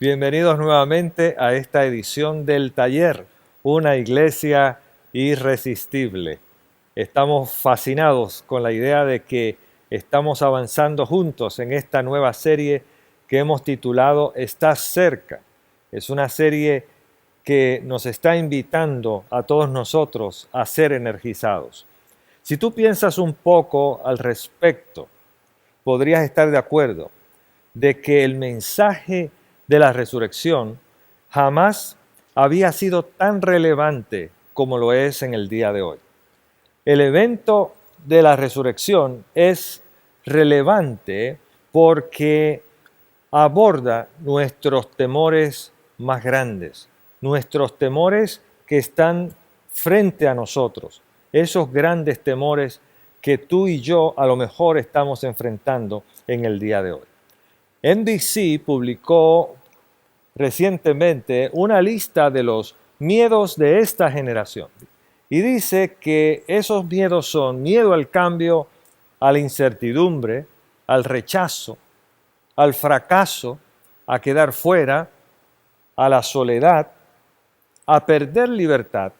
Bienvenidos nuevamente a esta edición del taller, una iglesia irresistible. Estamos fascinados con la idea de que estamos avanzando juntos en esta nueva serie que hemos titulado Estás cerca. Es una serie que nos está invitando a todos nosotros a ser energizados. Si tú piensas un poco al respecto, podrías estar de acuerdo de que el mensaje de la resurrección jamás había sido tan relevante como lo es en el día de hoy. El evento de la resurrección es relevante porque aborda nuestros temores más grandes, nuestros temores que están frente a nosotros, esos grandes temores que tú y yo a lo mejor estamos enfrentando en el día de hoy. NBC publicó recientemente una lista de los miedos de esta generación y dice que esos miedos son miedo al cambio, a la incertidumbre, al rechazo, al fracaso, a quedar fuera, a la soledad, a perder libertad,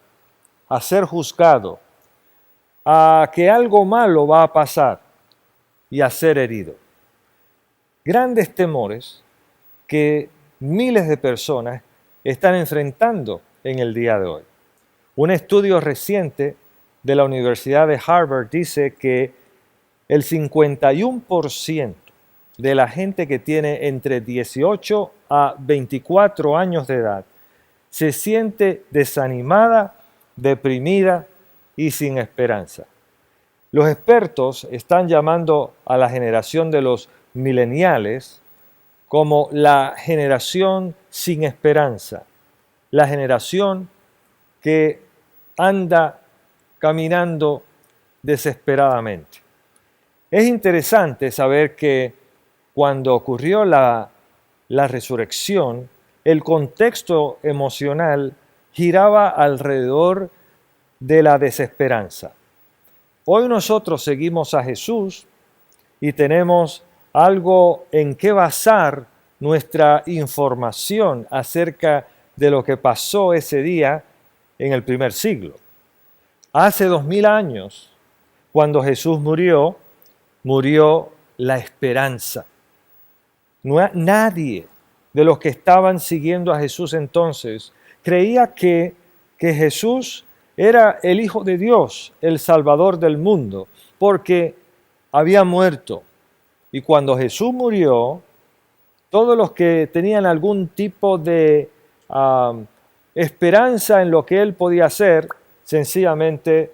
a ser juzgado, a que algo malo va a pasar y a ser herido. Grandes temores que miles de personas están enfrentando en el día de hoy. Un estudio reciente de la Universidad de Harvard dice que el 51% de la gente que tiene entre 18 a 24 años de edad se siente desanimada, deprimida y sin esperanza. Los expertos están llamando a la generación de los millennials como la generación sin esperanza, la generación que anda caminando desesperadamente. Es interesante saber que cuando ocurrió la resurrección, el contexto emocional giraba alrededor de la desesperanza. Hoy nosotros seguimos a Jesús y tenemos algo en qué basar nuestra información acerca de lo que pasó ese día en el primer siglo. Hace 2000 años, cuando Jesús murió, murió la esperanza. Nadie de los que estaban siguiendo a Jesús entonces creía que Jesús era el Hijo de Dios, el Salvador del mundo, porque había muerto. Y cuando Jesús murió, todos los que tenían algún tipo de esperanza en lo que Él podía hacer, sencillamente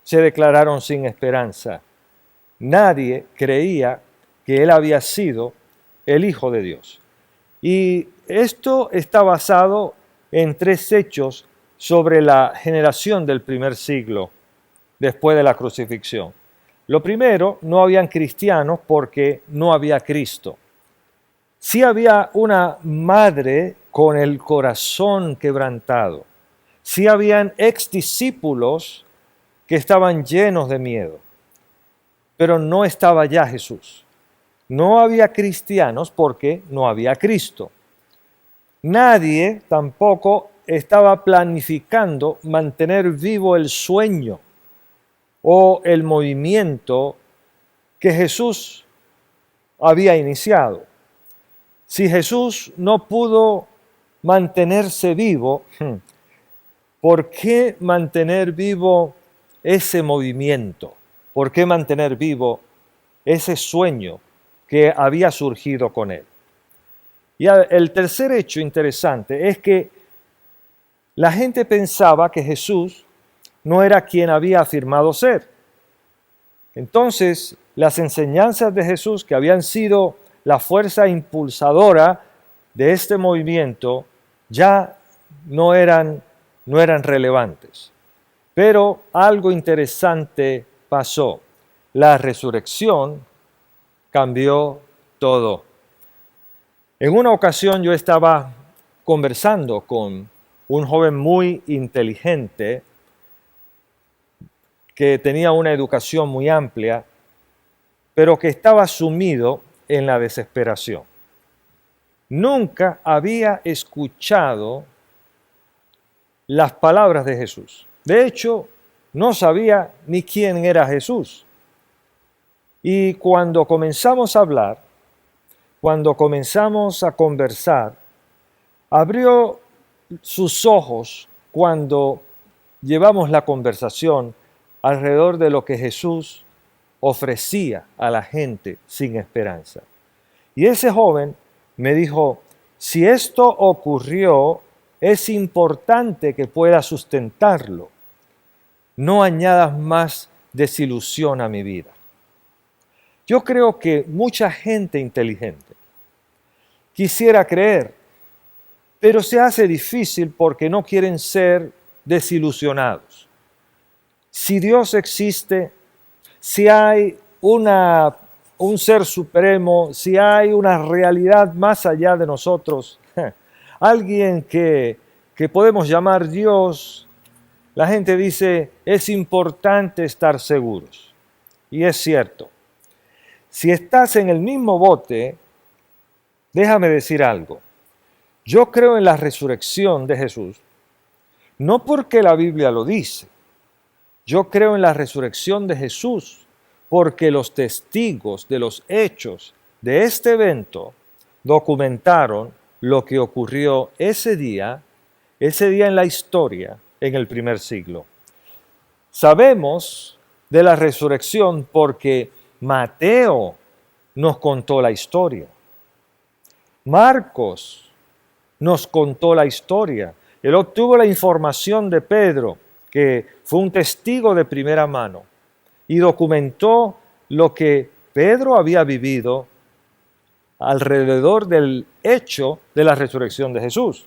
se declararon sin esperanza. Nadie creía que Él había sido el Hijo de Dios. Y esto está basado en tres hechos sobre la generación del primer siglo después de la crucifixión. Lo primero, no habían cristianos porque no había Cristo. Sí había una madre con el corazón quebrantado. Sí habían exdiscípulos que estaban llenos de miedo. Pero no estaba ya Jesús. No había cristianos porque no había Cristo. Nadie tampoco estaba planificando mantener vivo el sueño o el movimiento que Jesús había iniciado. Si Jesús no pudo mantenerse vivo, ¿por qué mantener vivo ese movimiento? ¿Por qué mantener vivo ese sueño que había surgido con él? Y el tercer hecho interesante es que la gente pensaba que Jesús no era quien había afirmado ser. Entonces, las enseñanzas de Jesús, que habían sido la fuerza impulsadora de este movimiento, ya no eran relevantes. Pero algo interesante pasó. La resurrección cambió todo. En una ocasión yo estaba conversando con un joven muy inteligente que tenía una educación muy amplia, pero que estaba sumido en la desesperación. nunca había escuchado las palabras de Jesús. De hecho, no sabía ni quién era Jesús. Y cuando comenzamos a hablar, cuando comenzamos a conversar, abrió sus ojos cuando llevamos la conversación alrededor de lo que Jesús ofrecía a la gente sin esperanza. Y ese joven me dijo, si esto ocurrió, es importante que pueda sustentarlo. No añadas más desilusión a mi vida. Yo creo que mucha gente inteligente quisiera creer, pero se hace difícil porque no quieren ser desilusionados. Si Dios existe, si hay un ser supremo, si hay una realidad más allá de nosotros, alguien que podemos llamar Dios, la gente dice, es importante estar seguros. Y es cierto. Si estás en el mismo bote, déjame decir algo. Yo creo en la resurrección de Jesús, no porque la Biblia lo dice. Yo creo en la resurrección de Jesús porque los testigos de los hechos de este evento documentaron lo que ocurrió ese día en la historia en el primer siglo. Sabemos de la resurrección porque Mateo nos contó la historia. Marcos nos contó la historia. Él obtuvo la información de Pedro, que fue un testigo de primera mano, y documentó lo que Pedro había vivido alrededor del hecho de la resurrección de Jesús.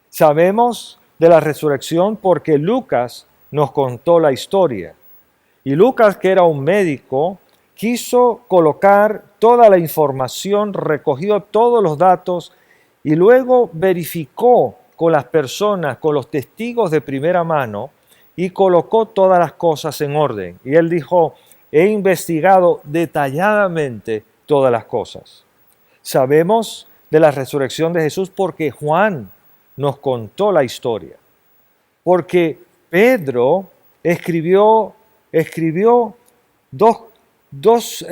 Sabemos de la resurrección porque Lucas nos contó la historia. Y Lucas, que era un médico, quiso colocar toda la información, recogió todos los datos y luego verificó con las personas, con los testigos de primera mano y colocó todas las cosas en orden. Y él dijo, he investigado detalladamente todas las cosas. Sabemos de la resurrección de Jesús porque Juan nos contó la historia. Porque Pedro escribió dos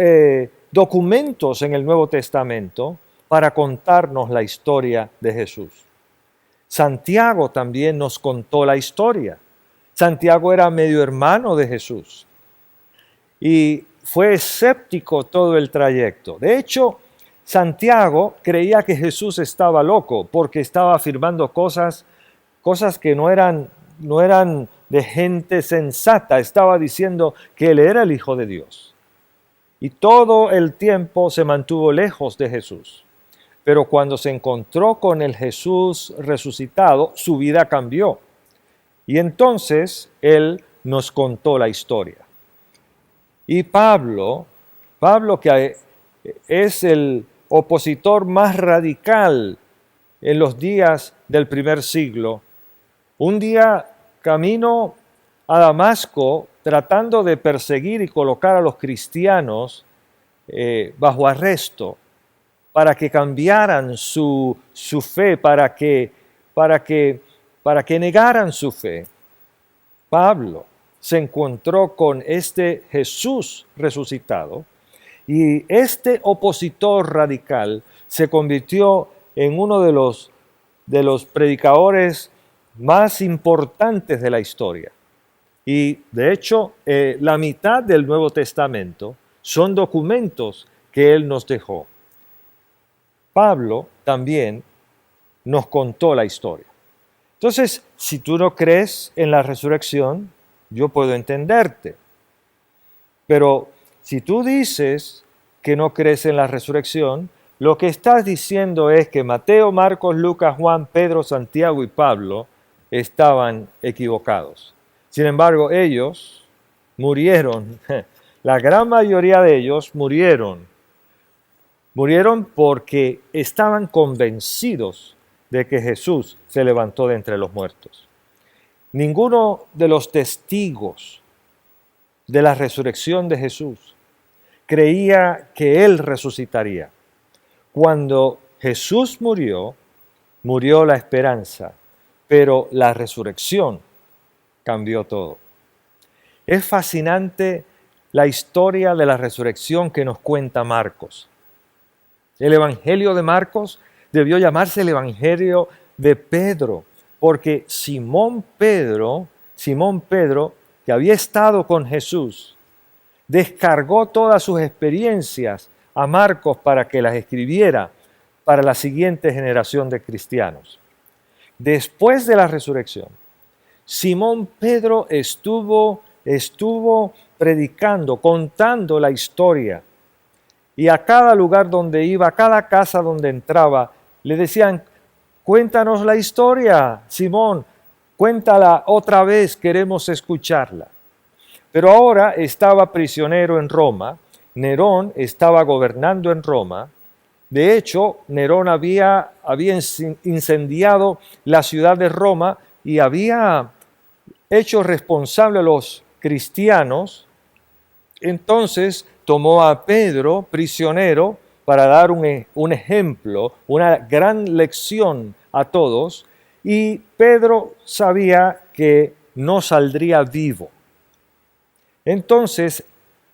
documentos en el Nuevo Testamento para contarnos la historia de Jesús. Santiago también nos contó la historia. Santiago era medio hermano de Jesús y fue escéptico todo el trayecto. De hecho, Santiago creía que Jesús estaba loco porque estaba afirmando cosas que no eran de gente sensata. Estaba diciendo que él era el Hijo de Dios. Y todo el tiempo se mantuvo lejos de Jesús. Pero cuando se encontró con el Jesús resucitado, su vida cambió. Y entonces él nos contó la historia. Y Pablo que es el opositor más radical en los días del primer siglo, un día camino a Damasco tratando de perseguir y colocar a los cristianos bajo arresto para que cambiaran su fe, para que negaran su fe. Pablo se encontró con este Jesús resucitado y este opositor radical se convirtió en uno de los predicadores más importantes de la historia. Y de hecho, la mitad del Nuevo Testamento son documentos que él nos dejó. Pablo también nos contó la historia. Entonces, si tú no crees en la resurrección, yo puedo entenderte. Pero si tú dices que no crees en la resurrección, lo que estás diciendo es que Mateo, Marcos, Lucas, Juan, Pedro, Santiago y Pablo estaban equivocados. Sin embargo, ellos murieron. La gran mayoría de ellos murieron. Murieron porque estaban convencidos de que Jesús se levantó de entre los muertos. Ninguno de los testigos de la resurrección de Jesús creía que Él resucitaría. Cuando Jesús murió, murió la esperanza, pero la resurrección cambió todo. Es fascinante la historia de la resurrección que nos cuenta Marcos. El Evangelio de Marcos debió llamarse el Evangelio de Pedro, porque Simón Pedro, que había estado con Jesús, descargó todas sus experiencias a Marcos para que las escribiera para la siguiente generación de cristianos. Después de la resurrección, Simón Pedro estuvo predicando, contando la historia. Y a cada lugar donde iba, a cada casa donde entraba, le decían, cuéntanos la historia, Simón, cuéntala otra vez, queremos escucharla. Pero ahora estaba prisionero en Roma, Nerón estaba gobernando en Roma. De hecho, Nerón había incendiado la ciudad de Roma y había hecho responsable a los cristianos. Entonces tomó a Pedro prisionero para dar un ejemplo, una gran lección a todos, y Pedro sabía que no saldría vivo. Entonces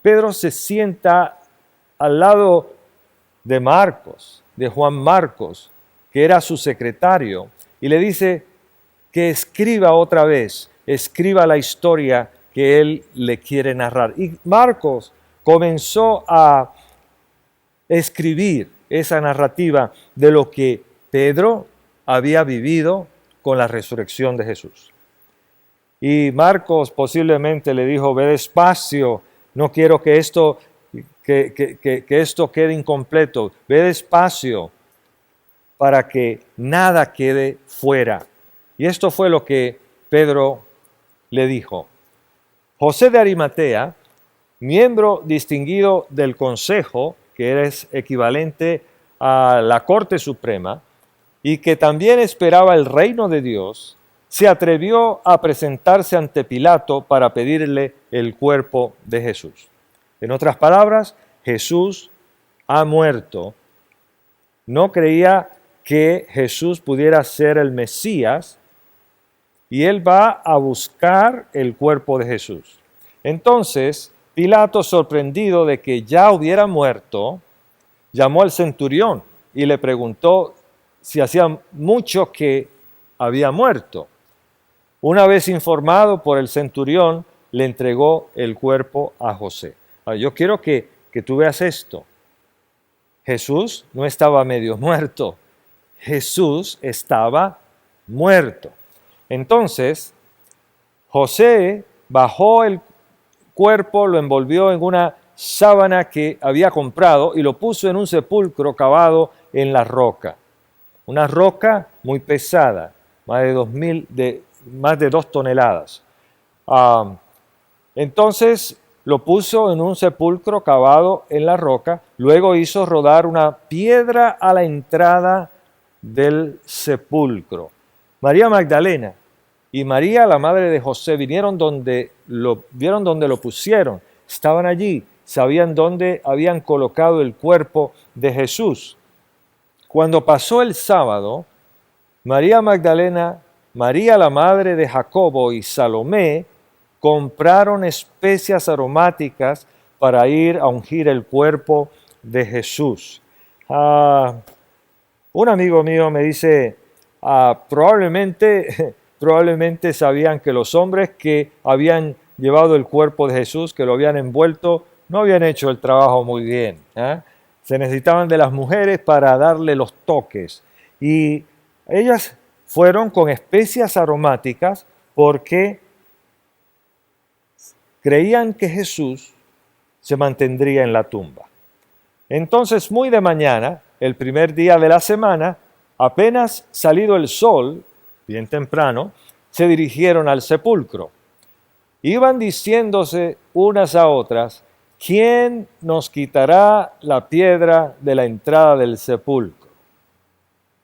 Pedro se sienta al lado de Marcos, de Juan Marcos, que era su secretario, y le dice que escriba otra vez, escriba la historia que él le quiere narrar. Y Marcos comenzó a escribir esa narrativa de lo que Pedro había vivido con la resurrección de Jesús. Y Marcos posiblemente le dijo, ve despacio, no quiero que esto quede incompleto, ve despacio para que nada quede fuera. Y esto fue lo que Pedro le dijo. José de Arimatea, miembro distinguido del Consejo, que es equivalente a la Corte Suprema, y que también esperaba el reino de Dios, se atrevió a presentarse ante Pilato para pedirle el cuerpo de Jesús. En otras palabras, Jesús ha muerto. No creía que Jesús pudiera ser el Mesías, y él va a buscar el cuerpo de Jesús. Entonces, Pilato, sorprendido de que ya hubiera muerto, llamó al centurión y le preguntó si hacía mucho que había muerto. Una vez informado por el centurión, le entregó el cuerpo a José. Ahora, yo quiero que tú veas esto. Jesús no estaba medio muerto. Jesús estaba muerto. Entonces, José bajó el cuerpo, lo envolvió en una sábana que había comprado y lo puso en un sepulcro cavado en la roca. Una roca muy pesada, más de 2 toneladas. Entonces lo puso en un sepulcro cavado en la roca, luego hizo rodar una piedra a la entrada del sepulcro. María Magdalena y María, la madre de José, vieron donde lo pusieron, estaban allí, sabían dónde habían colocado el cuerpo de Jesús. Cuando pasó el sábado, María Magdalena, María la madre de Jacobo y Salomé compraron especias aromáticas para ir a ungir el cuerpo de Jesús. Un amigo mío me dice, probablemente sabían que los hombres que habían llevado el cuerpo de Jesús, que lo habían envuelto, no habían hecho el trabajo muy bien. Se necesitaban de las mujeres para darle los toques. Y ellas fueron con especias aromáticas porque creían que Jesús se mantendría en la tumba. Entonces, muy de mañana, el primer día de la semana, apenas salido el sol, bien temprano, se dirigieron al sepulcro. Iban diciéndose unas a otras, ¿quién nos quitará la piedra de la entrada del sepulcro?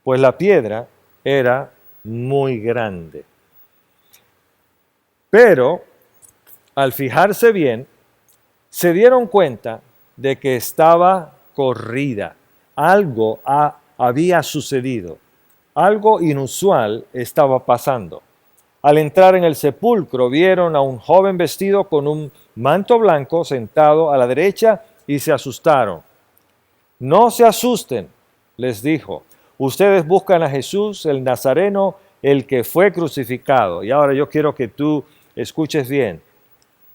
Pues la piedra era muy grande. Pero, al fijarse bien, se dieron cuenta de que estaba corrida. Algo había sucedido. Algo inusual estaba pasando. Al entrar en el sepulcro vieron a un joven vestido con un manto blanco sentado a la derecha y se asustaron. No se asusten, les dijo. Ustedes buscan a Jesús, el Nazareno, el que fue crucificado. Y ahora yo quiero que tú escuches bien.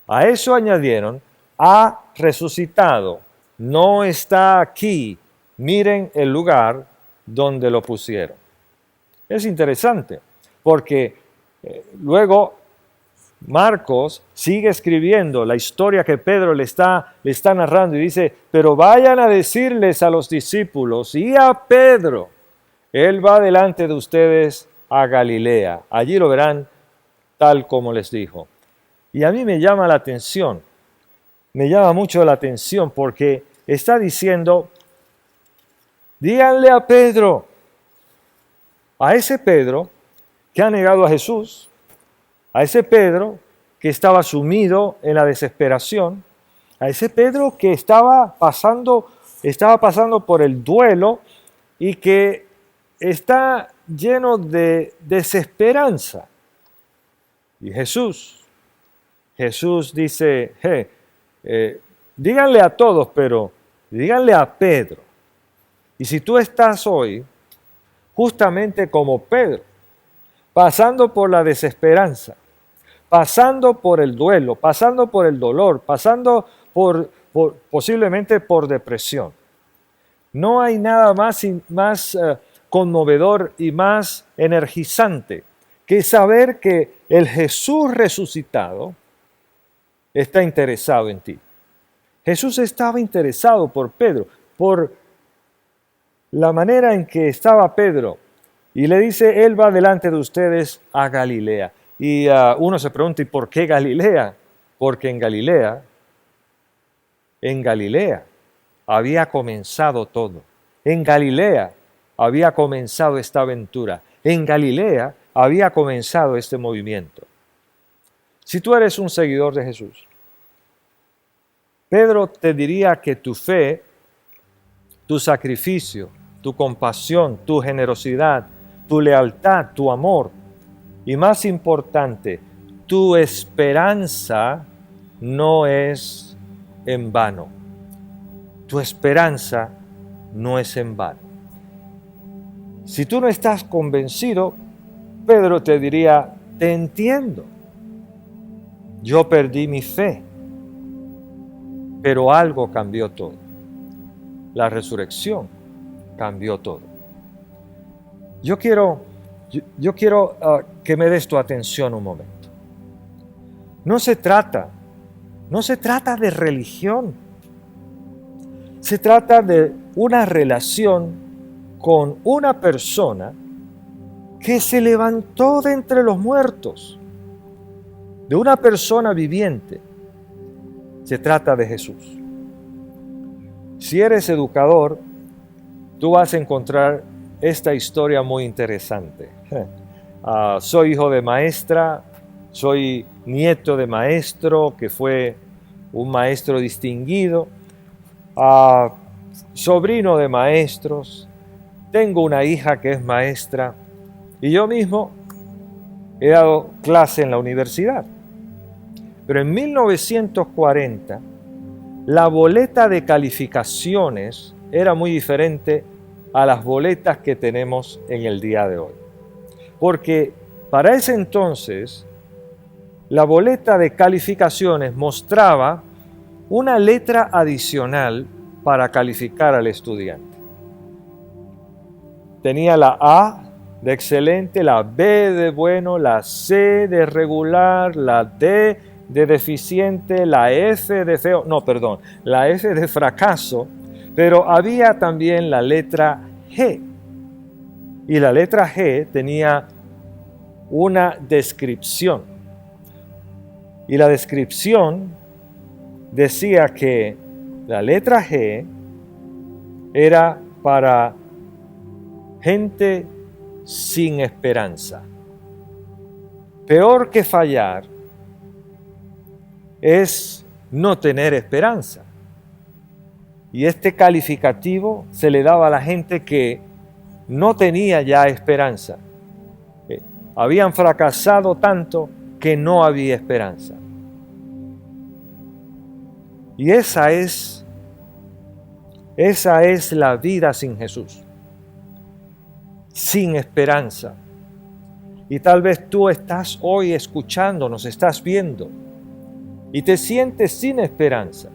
A eso añadieron, ha resucitado, no está aquí. Miren el lugar donde lo pusieron. Es interesante, porque luego Marcos sigue escribiendo la historia que Pedro le está narrando y dice, pero vayan a decirles a los discípulos y a Pedro, él va delante de ustedes a Galilea. Allí lo verán tal como les dijo. Y a mí me llama la atención, me llama mucho la atención porque está diciendo, díganle a Pedro, a ese Pedro que ha negado a Jesús, a ese Pedro que estaba sumido en la desesperación, a ese Pedro que estaba pasando por el duelo y que está lleno de desesperanza. Y Jesús dice, díganle a todos, pero díganle a Pedro. Y si tú estás hoy justamente como Pedro, pasando por la desesperanza, pasando por el duelo, pasando por el dolor, pasando posiblemente por depresión. No hay nada más conmovedor y más energizante que saber que el Jesús resucitado está interesado en ti. Jesús estaba interesado por Pedro, por la manera en que estaba Pedro. Y le dice, él va delante de ustedes a Galilea. Y uno se pregunta, ¿y por qué Galilea? Porque en Galilea había comenzado todo. En Galilea había comenzado esta aventura. En Galilea había comenzado este movimiento. Si tú eres un seguidor de Jesús, Pedro te diría que tu fe, tu sacrificio, tu compasión, tu generosidad, tu lealtad, tu amor y más importante, tu esperanza no es en vano. Tu esperanza no es en vano. Si tú no estás convencido, Pedro te diría, te entiendo. Yo perdí mi fe, pero algo cambió todo. La resurrección cambió todo. Yo quiero que me des tu atención un momento. No se trata de religión. Se trata de una relación con una persona que se levantó de entre los muertos, de una persona viviente. Se trata de Jesús. Si eres educador, tú vas a encontrar esta historia muy interesante. Soy hijo de maestra, soy nieto de maestro que fue un maestro distinguido, sobrino de maestros, tengo una hija que es maestra y yo mismo he dado clase en la universidad. Pero en 1940 la boleta de calificaciones era muy diferente a las boletas que tenemos en el día de hoy. Porque para ese entonces, la boleta de calificaciones mostraba una letra adicional para calificar al estudiante. Tenía la A de excelente, la B de bueno, la C de regular, la D de deficiente, la F de feo, la F de fracaso, pero había también la letra G. Y la letra G tenía una descripción. Y la descripción decía que la letra G era para gente sin esperanza. Peor que fallar es no tener esperanza. Y este calificativo se le daba a la gente que no tenía ya esperanza. Habían fracasado tanto que no había esperanza. Y esa es la vida sin Jesús, sin esperanza. Y tal vez tú estás hoy escuchando, nos estás viendo y te sientes sin esperanza.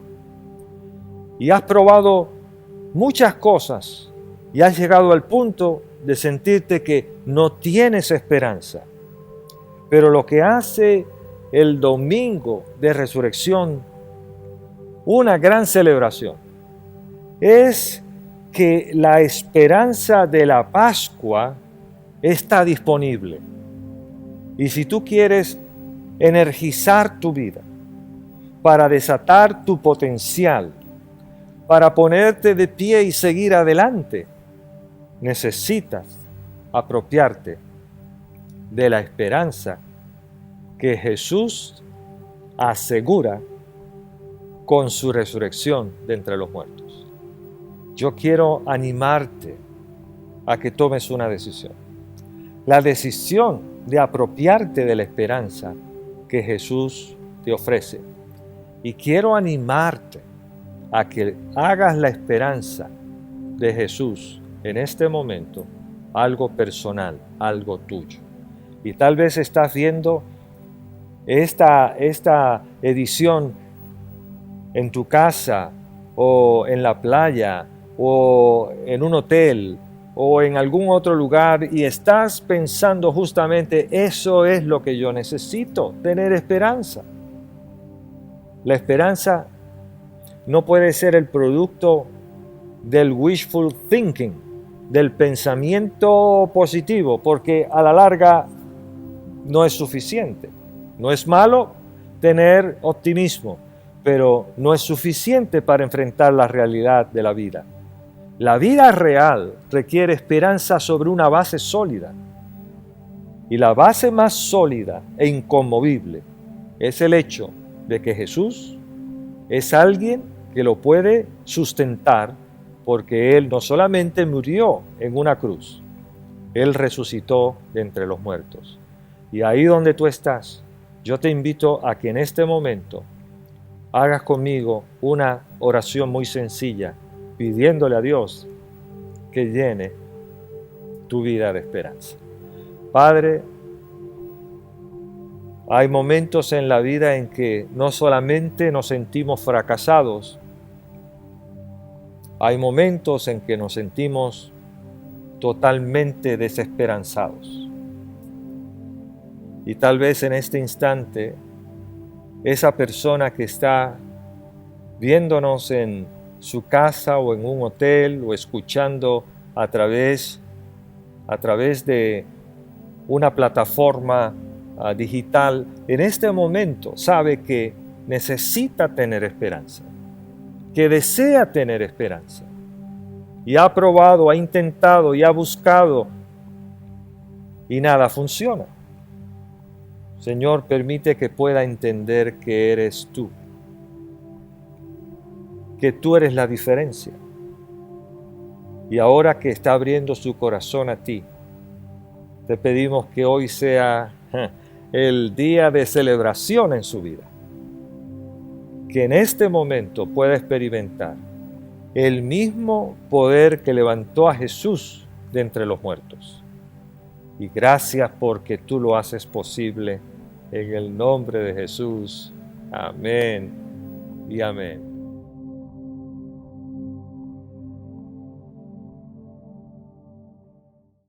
Y has probado muchas cosas y has llegado al punto de sentirte que no tienes esperanza. Pero lo que hace el domingo de resurrección una gran celebración es que la esperanza de la Pascua está disponible. Y si tú quieres energizar tu vida para desatar tu potencial, para ponerte de pie y seguir adelante, necesitas apropiarte de la esperanza que Jesús asegura con su resurrección de entre los muertos. Yo quiero animarte a que tomes una decisión. La decisión de apropiarte de la esperanza que Jesús te ofrece. Y quiero animarte a que hagas la esperanza de Jesús en este momento algo personal, algo tuyo. Y tal vez estás viendo esta edición en tu casa o en la playa o en un hotel o en algún otro lugar y estás pensando justamente eso es lo que yo necesito, tener esperanza. La esperanza no puede ser el producto del wishful thinking, del pensamiento positivo, porque a la larga no es suficiente. No es malo tener optimismo, pero no es suficiente para enfrentar la realidad de la vida. La vida real requiere esperanza sobre una base sólida. Y la base más sólida e inconmovible es el hecho de que Jesús es alguien que lo puede sustentar porque Él no solamente murió en una cruz, Él resucitó de entre los muertos. Y ahí donde tú estás, yo te invito a que en este momento hagas conmigo una oración muy sencilla, pidiéndole a Dios que llene tu vida de esperanza. Padre, hay momentos en la vida en que no solamente nos sentimos fracasados, hay momentos en que nos sentimos totalmente desesperanzados. Y tal vez en este instante, esa persona que está viéndonos en su casa o en un hotel o escuchando a través de una plataforma digital, en este momento sabe que necesita tener esperanza, que desea tener esperanza. Y ha probado, ha intentado y ha buscado y nada funciona. Señor, permite que pueda entender que eres tú, que tú eres la diferencia. Y ahora que está abriendo su corazón a ti, te pedimos que hoy sea el día de celebración en su vida. Que en este momento pueda experimentar el mismo poder que levantó a Jesús de entre los muertos. Y gracias porque tú lo haces posible en el nombre de Jesús. Amén y amén.